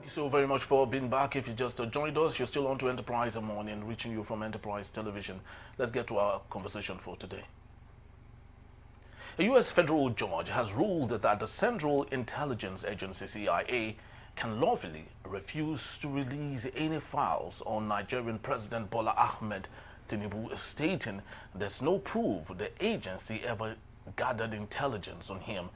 you so very much for being back. If you just joined us, you're still on to Enterprise Morning, reaching you from Enterprise Television. Let's get to our conversation for today. A U.S. federal judge has ruled that the Central Intelligence Agency, CIA, can lawfully refuse to release any files on Nigerian President Bola Tinubu, stating there's no proof the agency ever gathered intelligence on him.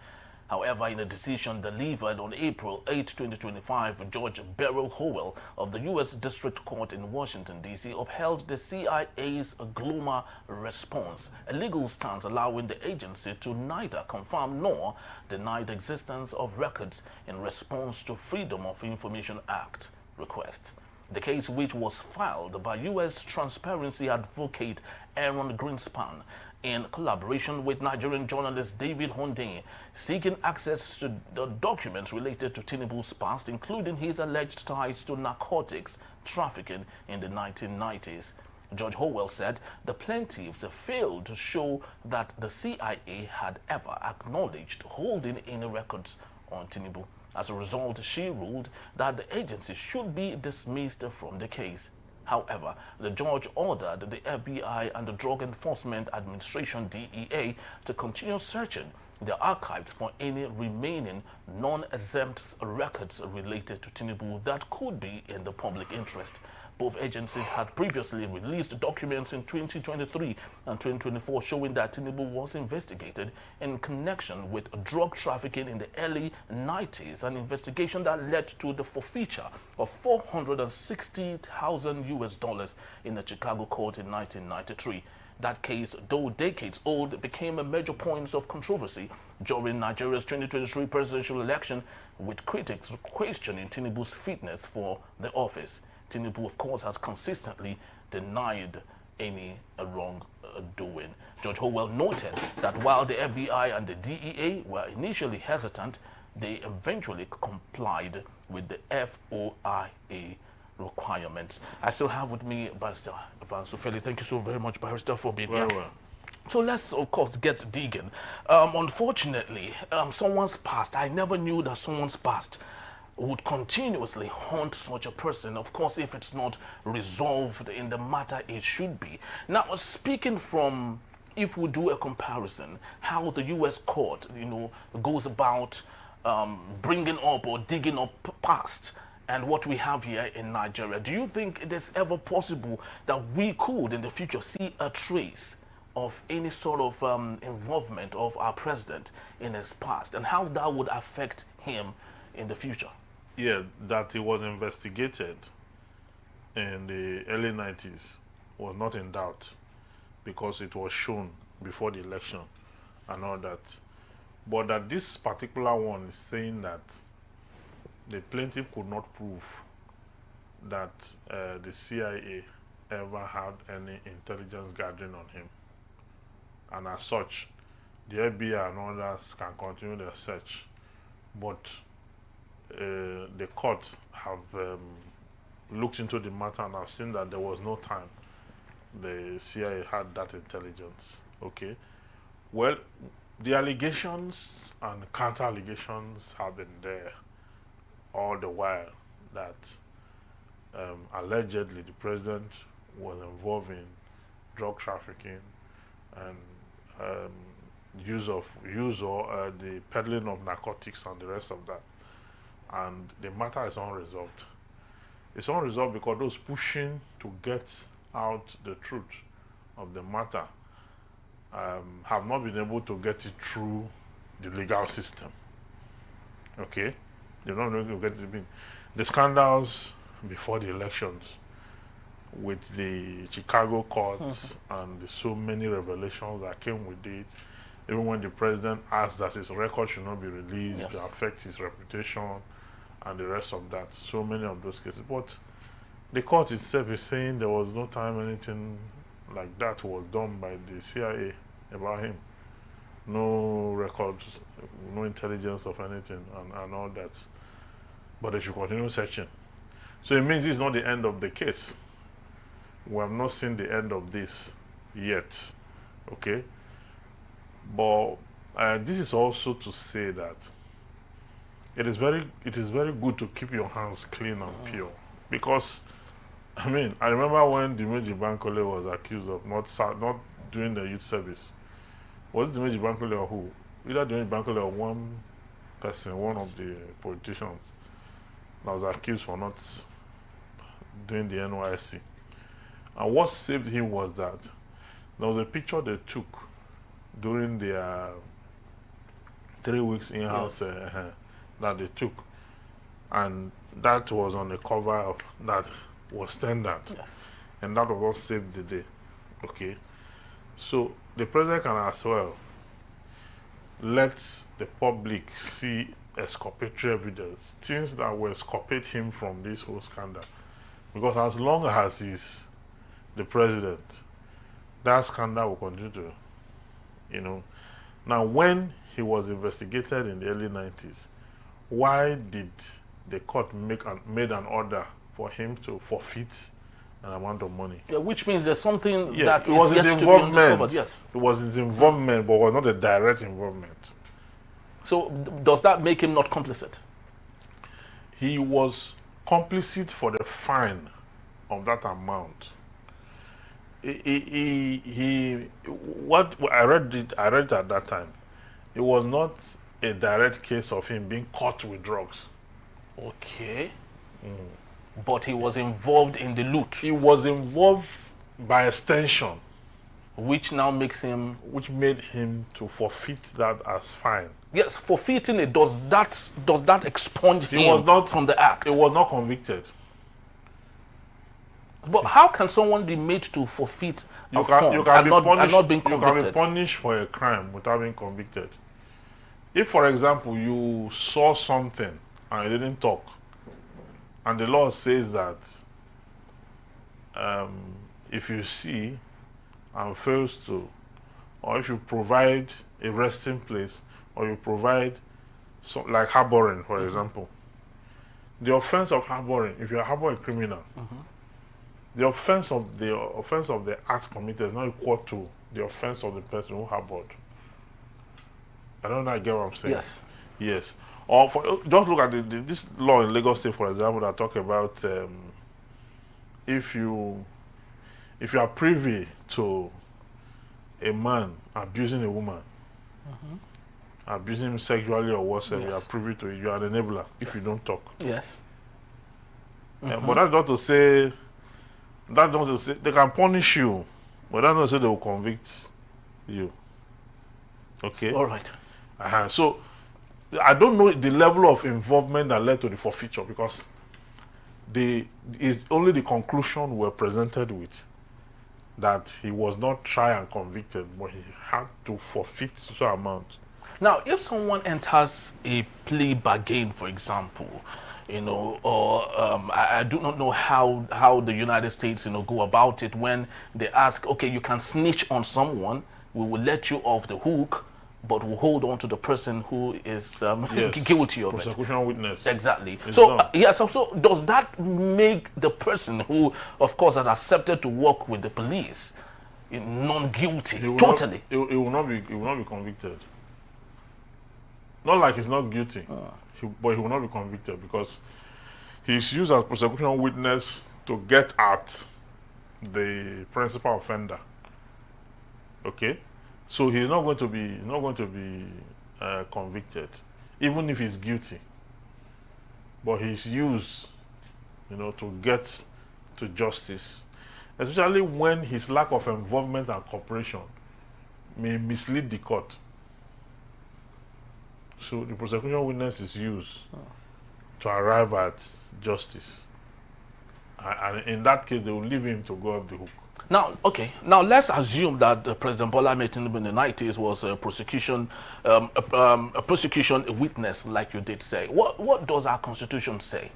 However, in a decision delivered on April 8, 2025, Judge Beryl Howell of the U.S. District Court in Washington, D.C. upheld the CIA's Glomar response, a legal stance allowing the agency to neither confirm nor deny the existence of records in response to Freedom of Information Act requests. The case, which was filed by U.S. transparency advocate Aaron Greenspan in collaboration with Nigerian journalist David Hundeyin, seeking access to the documents related to Tinubu's past, including his alleged ties to narcotics trafficking in the 1990s. Judge Howell said the plaintiffs failed to show that the CIA had ever acknowledged holding any records on Tinubu. As a result, she ruled that the agency should be dismissed from the case. However, the judge ordered the FBI and the Drug Enforcement Administration, DEA, to continue searching the archives for any remaining non-exempt records related to Tinubu that could be in the public interest. Both agencies had previously released documents in 2023 and 2024 showing that Tinubu was investigated in connection with drug trafficking in the early 90s, an investigation that led to the forfeiture of $460,000 in the Chicago court in 1993. That case, though decades old, became a major point of controversy during Nigeria's 2023 presidential election, with critics questioning Tinubu's fitness for the office. Tinubu, of course, has consistently denied any wrongdoing. Judge Howell noted that while the FBI and the DEA were initially hesitant, they eventually complied with the FOIA requirements. I still have with me Barrister Ivan Sufeli. Thank you so very much, Barrister, for being here. Well. So let's, of course, get digging. Unfortunately, someone's past, I never knew that someone's past would continuously haunt such a person, of course, if it's not resolved in the matter it should be. Now, speaking from, if we do a comparison, how the U.S. court, goes about bringing up or digging up past and what we have here in Nigeria, do you think it is ever possible that we could, in the future, see a trace of any sort of involvement of our president in his past, and how that would affect him in the future? Yeah, that he was investigated in the early 90s was not in doubt, because it was shown before the election and all that. But that this particular one is saying that the plaintiff could not prove that the CIA ever had any intelligence gathering on him. And as such, the FBI and others can continue their search. But the court have looked into the matter and have seen that there was no time the CIA had that intelligence. Okay, well, the allegations and counter allegations have been there all the while that allegedly the president was involved in drug trafficking and use or the peddling of narcotics and the rest of that. And the matter is unresolved. It's unresolved because those pushing to get out the truth of the matter have not been able to get it through the legal system. Okay? They're not able to get it. The scandals before the elections with the Chicago courts and so many revelations that came with it, even when the president asked that his record should not be released to affect his reputation and the rest of that, so many of those cases. But the court itself is saying there was no time anything like that was done by the CIA about him. No records, no intelligence of anything and all that. But they should continue searching. So it means it's not the end of the case. We have not seen the end of this yet. Okay? But this is also to say that it is very good to keep your hands clean and pure, because I mean, I remember when Dimeji Bankole was accused of not doing the youth service. Was it Dimeji Bankole or who? Either Dimeji Bankole or one person, one of the politicians that was accused for not doing the NYSC. And what saved him was that there was a picture they took during their 3 weeks in-house that they took, and that was on the cover of that was standard, and that was what saved the day. Okay, so the president can as well let the public see exculpatory evidence, things that will exculpate him from this whole scandal, because as long as he's the president, that scandal will continue to, you know. Now, when he was investigated in the early 90s, why did the court made an order for him to forfeit an amount of money? Yeah, which means there's something that it was is his yet to be undiscovered. Yes, it was his involvement, but was not a direct involvement. So does that make him not complicit? He was complicit for the fine of that amount. What I read it at that time, it was not a direct case of him being caught with drugs. Okay. But he was involved in the loot. He was involved by extension, which now makes him, which made him to forfeit that as fine. Yes, forfeiting it, does that expunge him was not, from the act? He was not convicted. But how can someone be made to forfeit a fund and not being convicted? You can be punished for a crime without being convicted. If, for example, you saw something and you didn't talk, and the law says that if you see and fails to, or if you provide a resting place, or you provide like harboring, for example, the offense of harboring, if you harbor a criminal, the offense of the act committed is not equal to the offense of the person who harbored. I don't know if I get what I'm saying. Yes. Yes. Or just look at this law in Lagos State, for example, that talk about if you are privy to a man abusing a woman, abusing him sexually or whatsoever, you are privy to it, you are an enabler if you don't talk. Yes. But that's not to say they can punish you, but that's not to say they will convict you. Okay. All right. So I don't know the level of involvement that led to the forfeiture, because only the conclusion we're presented with, that he was not tried and convicted, but he had to forfeit some amount. Now, if someone enters a plea bargain, for example, you know, or I do not know how the United States, you know, go about it when they ask, okay, you can snitch on someone, we will let you off the hook, but we'll hold on to the person who is guilty of it. Prosecution witness. Exactly. So, so does that make the person who, of course, has accepted to work with the police non-guilty? Totally. He will not be convicted. Not like he's not guilty, but he will not be convicted, because he's used as prosecution witness to get at the principal offender. Okay. So he's not going to be convicted, even if he's guilty. But he's used, you know, to get to justice, especially when his lack of involvement and cooperation may mislead the court. So the prosecution witness is used to arrive at justice, and in that case, they will leave him to go off the hook. Now, okay. Now let's assume that President Bola Tinubu in the 90s was a prosecution witness, like you did say. What does our Constitution say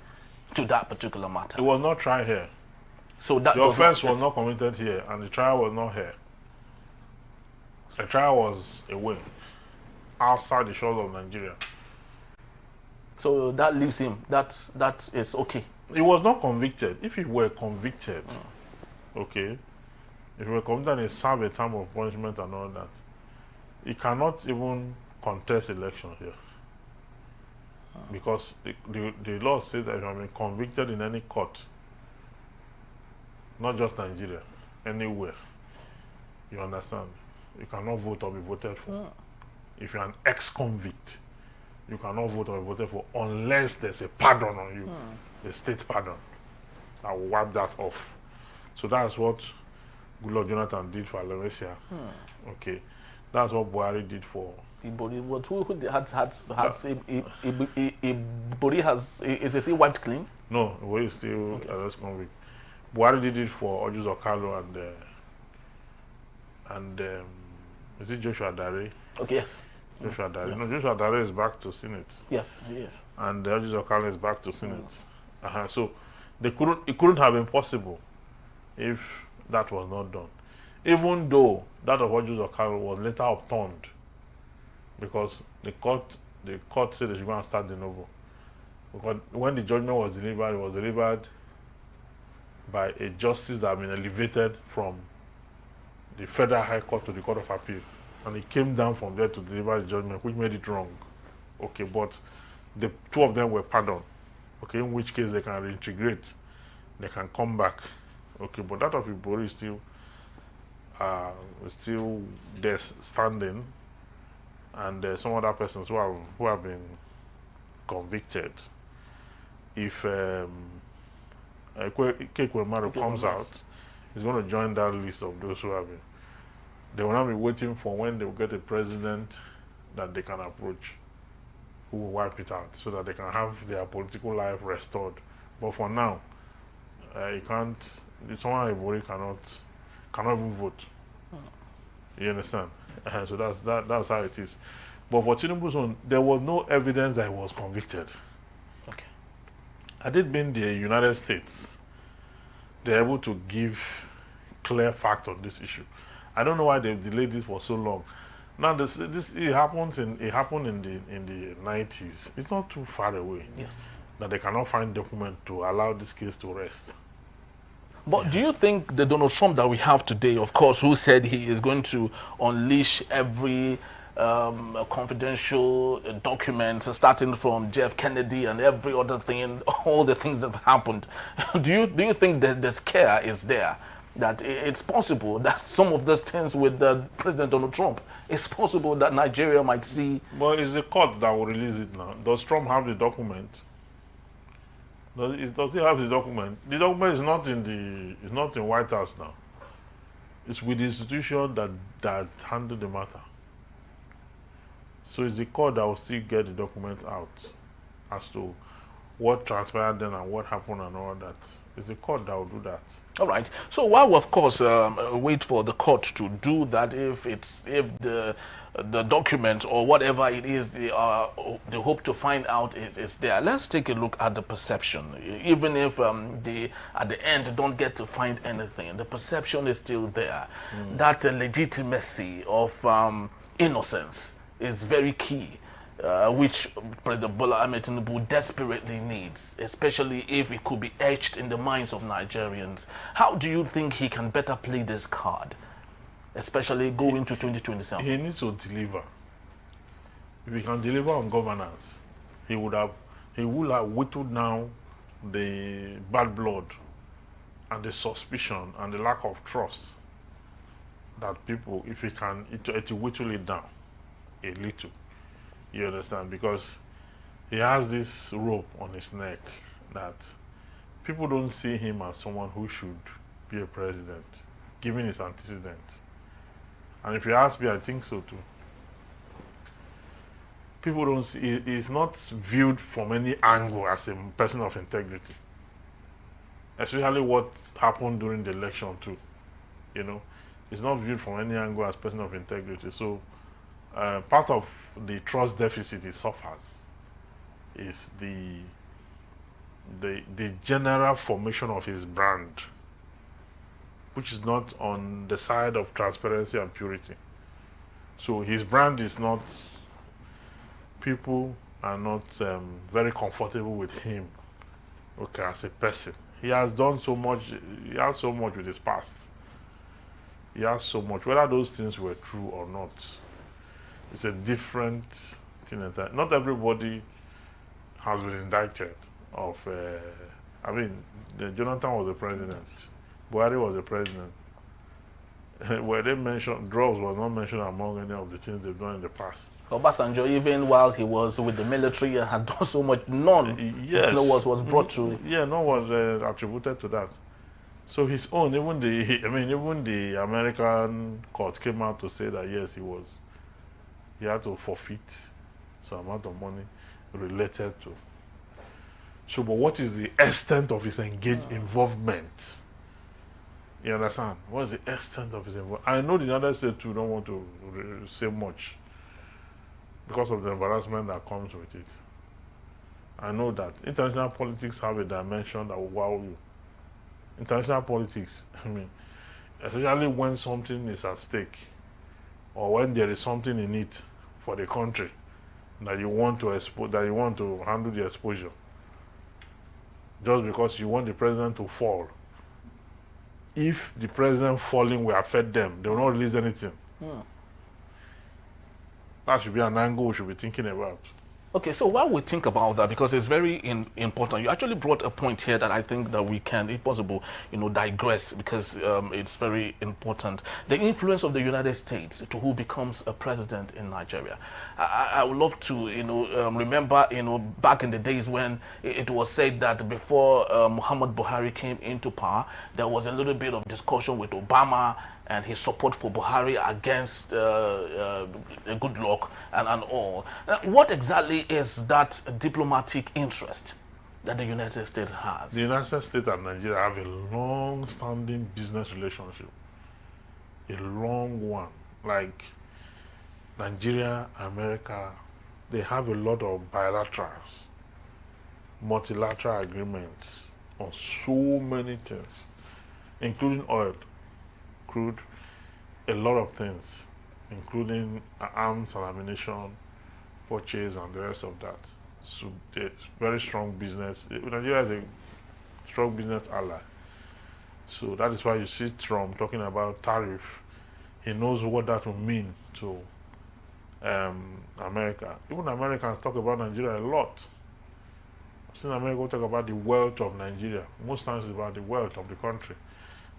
to that particular matter? It was not tried here. So that the offense was not committed here, and the trial was not here. The trial was away, outside the shores of Nigeria. So that leaves him. That is okay. He was not convicted. If he were convicted, okay. If he were convicted and he served a term of punishment and all that, he cannot even contest election here. because the law says that if you have been convicted in any court, not just Nigeria, anywhere, you understand, you cannot vote or be voted for. If you're an ex-convict, you cannot vote or be voted for unless there's a pardon on you, a state pardon. I will wipe that off. So that's what Goodluck Jonathan did for Alemesia. Okay, that's what Buhari did for. Ibori is he wiped clean? No, Ibori is still an ex-convict. Buhari did it for Ojus Okalo and is it Joshua Dare? Okay, yes. Joshua Dare. Yes. No, Joshua Dare is back to Senate. Yes, he is. And Ojus Okalo is back to Senate. So it couldn't have been possible if that was not done. Even though that of Ojus Okalo was later upturned because the court said they should go and start de novo. Because when the judgment was delivered, it was delivered by a justice that had been elevated from the Federal High Court to the Court of Appeal. And he came down from there to deliver the judgment, which made it wrong. Okay, but the two of them were pardoned. Okay, in which case they can reintegrate. They can come back. Okay, but that of Ibori is still there standing. And some other persons who have been convicted. If Kekwemaru comes out, he's going to join that list of those who have been. They will not be waiting for when they will get a president that they can approach, who will wipe it out, so that they can have their political life restored. But for now, you can't. Someone like Ibori cannot even vote. You understand? So that's how it is. But for Tinubu's own, there was no evidence that he was convicted. Okay. Had it been the United States, they're able to give clear fact on this issue. I don't know why they've delayed this for so long. Now it happened in the 90s. It's not too far away. Yes. That they cannot find document to allow this case to rest. But do you think the Donald Trump that we have today, of course, who said he is going to unleash every confidential documents, starting from Jeff Kennedy and every other thing, all the things that have happened, do you think that the scare is there? That it's possible that some of those things with President Donald Trump, it's possible that Nigeria might see. Well, it's the court that will release it now. Does Trump have the document? Does he have the document? The document is not in White House now. It's with the institution that handled the matter. So it's the court that will still get the document out as to what transpired then and what happened and all that. It's the court that will do that. All right. So while we, of course, wait for the court to do that, if the document or whatever it is they hope to find out is there, let's take a look at the perception. Even if they at the end don't get to find anything, the perception is still there. That legitimacy of innocence is very key. Which President Bola Tinubu desperately needs, especially if it could be etched in the minds of Nigerians. How do you think he can better play this card, especially going to 2027? He needs to deliver. If he can deliver on governance, he would have whittled down the bad blood and the suspicion and the lack of trust that people, if he can, it will whittle it down a little. You understand? Because he has this rope on his neck that people don't see him as someone who should be a president, given his antecedents. And if you ask me, I think so too. People don't see, he's not viewed from any angle as a person of integrity. Especially what happened during the election too. You know, he's not viewed from any angle as a person of integrity. So part of the trust deficit he suffers is the general formation of his brand, which is not on the side of transparency and purity. So his brand is not, people are not very comfortable with him, okay, as a person. He has done so much, he has so much with his past. He has so much, whether those things were true or not. It's a different thing. Not everybody has been indicted of, I mean, Jonathan was the president, Buhari was the president. Where they mentioned drugs was not mentioned among any of the things they've done in the past. Obasanjo, even while he was with the military, had done so much. Yes. Was brought to. Yeah, none was attributed to that. So his own, even the American court came out to say that yes, he had to forfeit some amount of money related to. So, but what is the extent of his involvement? You understand? What is the extent of his involvement? I know the United States too don't want to say much because of the embarrassment that comes with it. I know that international politics have a dimension that will wow you. International politics, I mean, especially when something is at stake or when there is something in it for the country that you want to handle the exposure. Just because you want the president to fall. If the president falling will affect them, they will not release anything. That should be an angle we should be thinking about. Okay, so while we think about that, because it's very important, you actually brought a point here that I think that we can, if possible, digress, because it's very important. The influence of the United States to who becomes a president in Nigeria. I would love to, remember, back in the days when it was said that before Muhammad Buhari came into power, there was a little bit of discussion with Obama and his support for Buhari against Goodluck and all. What exactly is that diplomatic interest that the United States has? The United States and Nigeria have a long-standing business relationship. A long one. Like Nigeria, America, they have a lot of bilaterals, multilateral agreements on so many things, including oil, crude, a lot of things, including arms and ammunition, purchase, and the rest of that. So it's very strong business. Nigeria is a strong business ally. So that is why you see Trump talking about tariff. He knows what that will mean to America. Even Americans talk about Nigeria a lot. I've seen America talk about the wealth of Nigeria. Most times it's about the wealth of the country.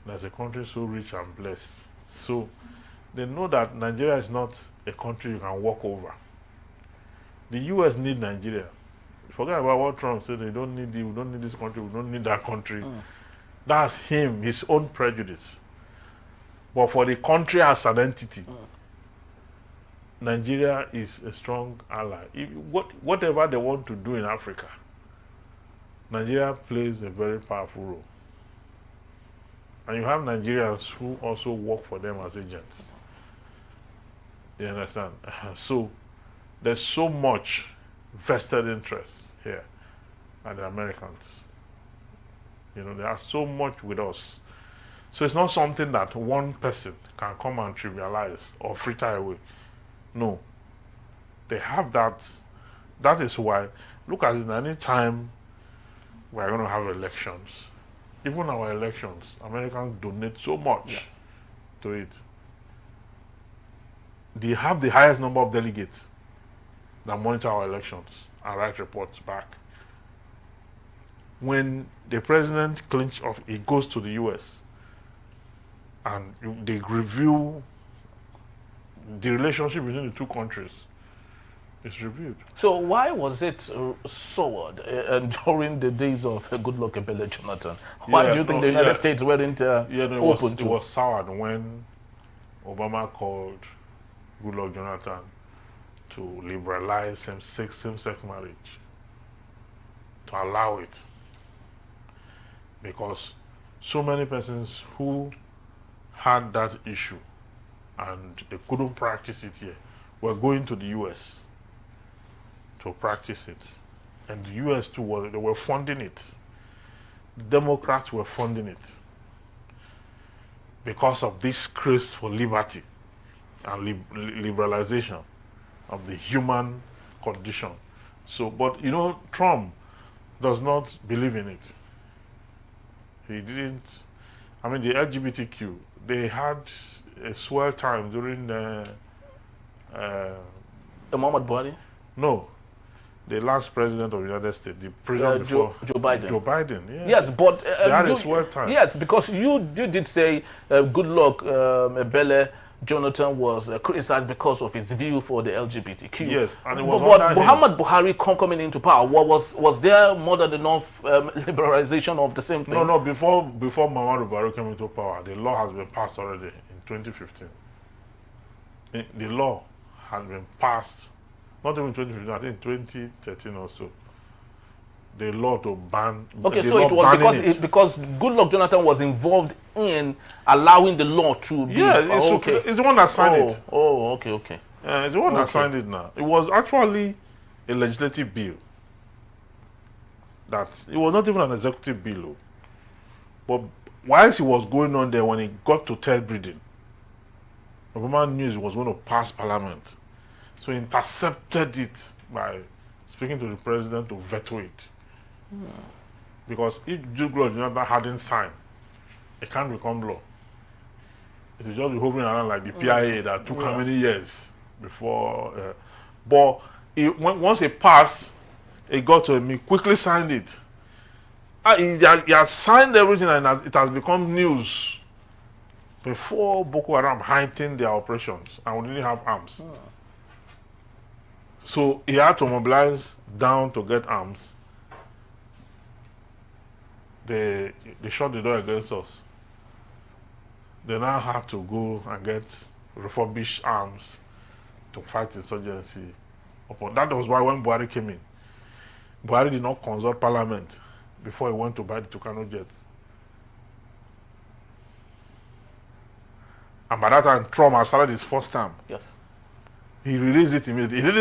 There's a country so rich and blessed. So they know that Nigeria is not a country you can walk over. The US need Nigeria. Forget about what Trump said, we don't need this country, we don't need that country. That's him, his own prejudice. But for the country as an entity, Nigeria is a strong ally. Whatever they want to do in Africa, Nigeria plays a very powerful role. And you have Nigerians who also work for them as agents. You understand? So there's so much vested interest here and the Americans. They have so much with us. So it's not something that one person can come and trivialize or fritter away. No. They have that. That is why, look at it, any time we're going to have elections, even our elections, Americans donate so much to it. They have the highest number of delegates that monitor our elections and write reports back. When the president he goes to the US and they review the relationship between the two countries. It's reviewed. So why was it soured during the days of Goodluck and Jonathan? Why do you think the United States weren't open to it? It was soured when Obama called Goodluck Jonathan to liberalize same-sex marriage, to allow it. Because so many persons who had that issue and they couldn't practice it here were going to the US to practice it. And the US too, they were funding it. The Democrats were funding it because of this craze for liberty and liberalization of the human condition. So, but Trump does not believe in it. He didn't. I mean, the LGBTQ, they had a swell time during the Muhammad Buhari? No. the last president of the United States, the president before Joe Biden. Joe Biden, yeah. Yes, but they had a swell time. Yes, because you did say good luck, Bele Jonathan was criticized because of his view for the LGBTQ. Yes, and it was but Muhammad Buhari coming into power, was there more than enough liberalization of the same thing? No, before Muhammad Buhari came into power, the law has been passed already in 2015. The law has been passed, not even 2015, I think 2013 or so. The law to ban. Okay, so it was because Goodluck Jonathan was involved in allowing the law to be. Yeah, it's the one that signed it. Oh, okay. It's the one that signed it now. It was actually a legislative bill. It was not even an executive bill. But whilst it was going on there, when it got to third reading, Obama knew it was going to pass Parliament. So he intercepted it by speaking to the president to veto it. Because if Goodluck Jonathan hadn't signed, it can't become law. It will just be hovering around like the PIA that took how many years before. But once it passed, it got to him. He quickly signed it. He had signed everything, and it has become news before Boko Haram heightened their operations and we didn't have arms. So he had to mobilize down to get arms. They shut the door against us. They now had to go and get refurbished arms to fight insurgency. That was why when Buhari came in, Buhari did not consult Parliament before he went to buy the Tucano jets. And by that time, Trump had started his first term. Yes. He released it immediately. Trump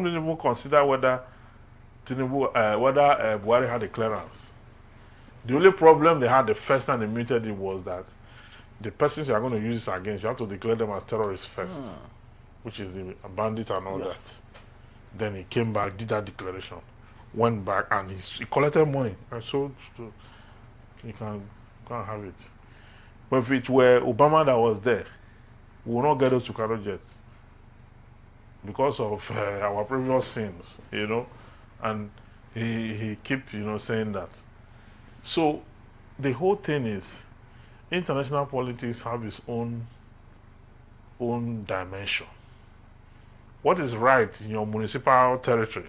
didn't even consider whether Buhari had a clearance. The only problem they had the first time they muted it was that the persons you are going to use this against, you have to declare them as terrorists first, which is the bandit and all that. Then he came back, did that declaration, went back, and he collected money. And so you can't have it. But if it were Obama that was there, we will not get those Tucano jets because of our previous sins, and he keep saying that. So the whole thing is international politics have its own dimension. What is right in your municipal territory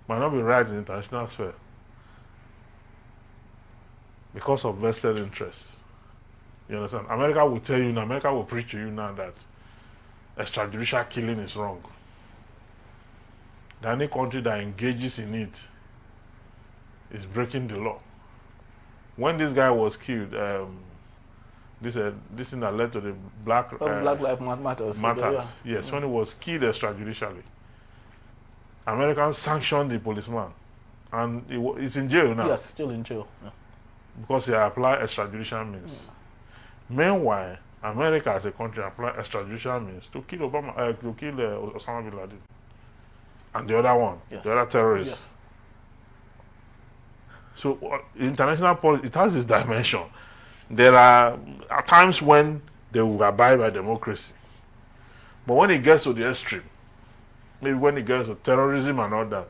might not be right in the international sphere because of vested interests. You understand? America will tell you now, America will preach to you now that extrajudicial killing is wrong. That any country that engages in it is breaking the law. When this guy was killed, this thing that led to the Black Lives Matters. Yes, when he was killed extrajudicially, Americans sanctioned the policeman, and he's in jail now. Yes, still in jail. Yeah. Because he applied extrajudicial means. Meanwhile, America as a country applied extrajudicial means to kill Osama bin Laden, and the other one, the other terrorist. Yes. So international politics, it has this dimension. There are times when they will abide by democracy. But when it gets to the extreme, maybe when it gets to terrorism and all that,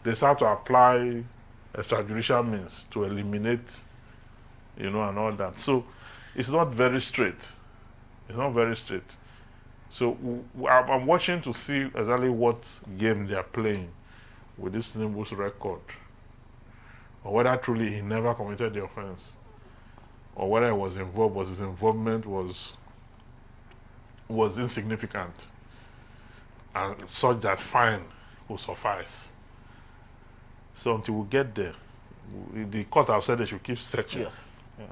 they start to apply extrajudicial means to eliminate, and all that. So it's not very straight. It's not very straight. So I'm watching to see exactly what game they are playing with this Tinubu's record. Or whether truly he never committed the offense, or whether he was involved, but his involvement was insignificant, and such that fine will suffice. So until we get there, the court have said they should keep searching. Yes. Yeah.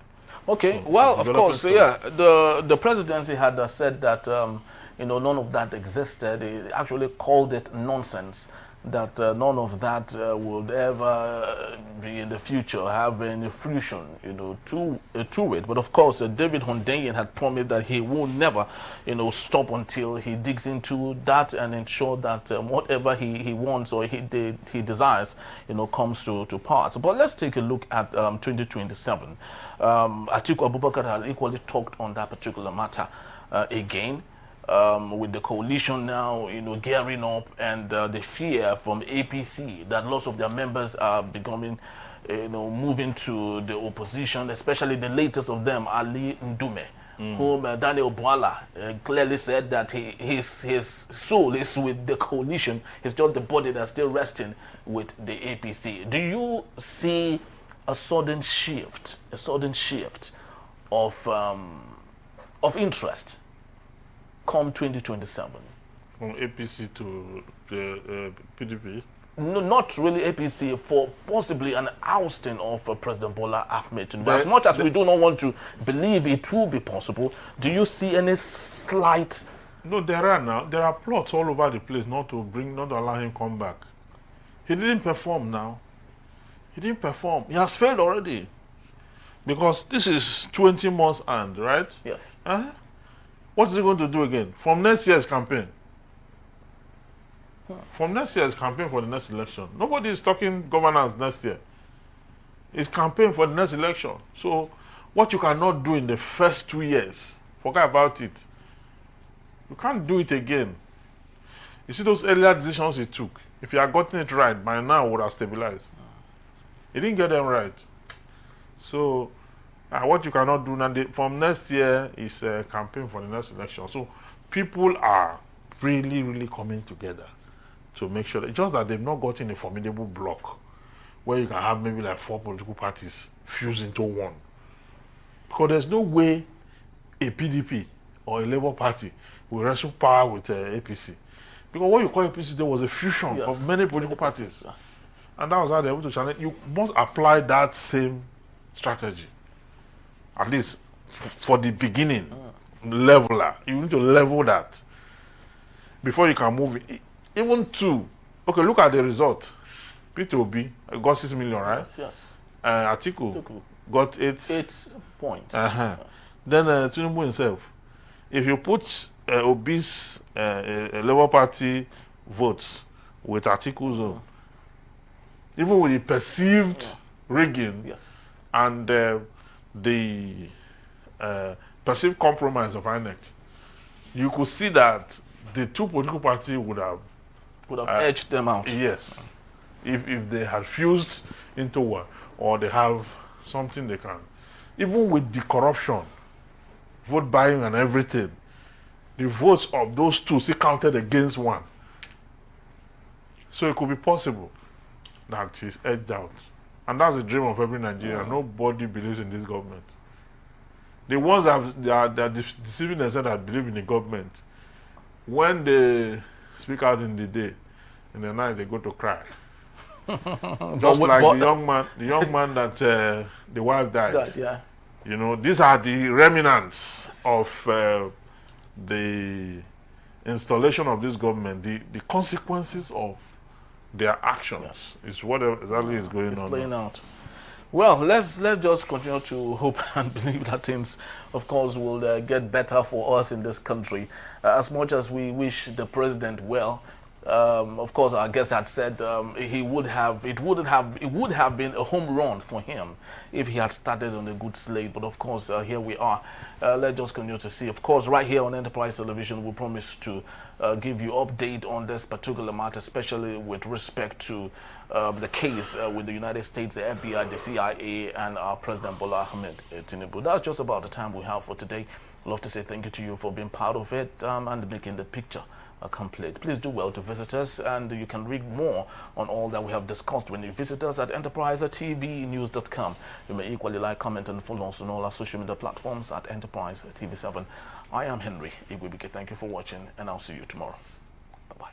Okay. So, well, of course, the presidency had said that none of that existed. They actually called it nonsense. That none of that would ever be in the future have any fruition, to it. But of course, David Hundeyin had promised that he will never, stop until he digs into that and ensure that whatever he wants or he desires, comes to pass. But let's take a look at 2027. Atiku Abubakar has equally talked on that particular matter again. with the coalition now, gearing up, and the fear from APC that lots of their members are becoming, moving to the opposition, especially the latest of them, Ali Ndume, whom Daniel Bwala clearly said that his soul is with the coalition. It's just the body that's still resting with the APC. Do you see a sudden shift of interest come 2027? From APC to the PDP? No, not really APC, for possibly an ousting of President Bola Ahmed Tinubu. As much as we do not want to believe it will be possible, do you see any slight... No, there are plots all over the place not to allow him come back. He didn't perform now. He didn't perform. He has failed already. Because this is 20 months and, right? Yes. What is he going to do again? From next year's campaign. From next year's campaign for the next election. Nobody is talking governance next year. It's campaign for the next election. So what you cannot do in the first 2 years, forget about it. You can't do it again. You see those earlier decisions he took. If he had gotten it right, by now it would have stabilized. He didn't get them right. So what you cannot do now, from next year is a campaign for the next election. So people are really, really coming together to make sure that, just that they've not gotten a formidable block where you can have maybe like 4 political parties fused into one. Because there's no way a PDP or a Labour Party will wrestle power with APC. Because what you call APC, there was a fusion of many political parties. And that was how they were able to challenge. You must apply that same strategy. At least for the beginning, leveler. You need to level that before you can move. Even okay, look at the result. P2B got 6 million, right? Yes. Atiku got 8 points. Then Tinubu himself. If you put Obi's Labour Party votes with Atiku's own, even with the perceived rigging and the perceived compromise of INEC, you could see that the two political parties would have edged them out. Yes. If they had fused into one, or they have something they can. Even with the corruption, vote buying and everything, the votes of those two still counted against one. So it could be possible that he's edged out. And that's the dream of every Nigerian. Nobody believes in this government. The ones that are deceiving themselves that believe in the government, when they speak out in the day, in the night they go to cry. Just like the young man that the wife died. You know, these are the remnants of the installation of this government. The consequences of their actions is what exactly is going on. Playing out. Well, let's just continue to hope and believe that things, of course, will get better for us in this country. As much as we wish the president well, of course, our guest had said it would have been a home run for him if he had started on a good slate. But of course, here we are. Let's just continue to see. Of course, right here on Enterprise Television, we promise to give you update on this particular matter, especially with respect to the case with the United States, the FBI, the CIA, and our President Bola Ahmed Tinubu. That's just about the time we have for today. I'd love to say thank you to you for being part of it and making the picture complete. Please do well to visit us, and you can read more on all that we have discussed when you visit us at enterprisetvnews.com. You may equally like, comment, and follow us on all our social media platforms at Enterprise TV7. I am Henry Igwebike. Thank you for watching, and I'll see you tomorrow. Bye-bye.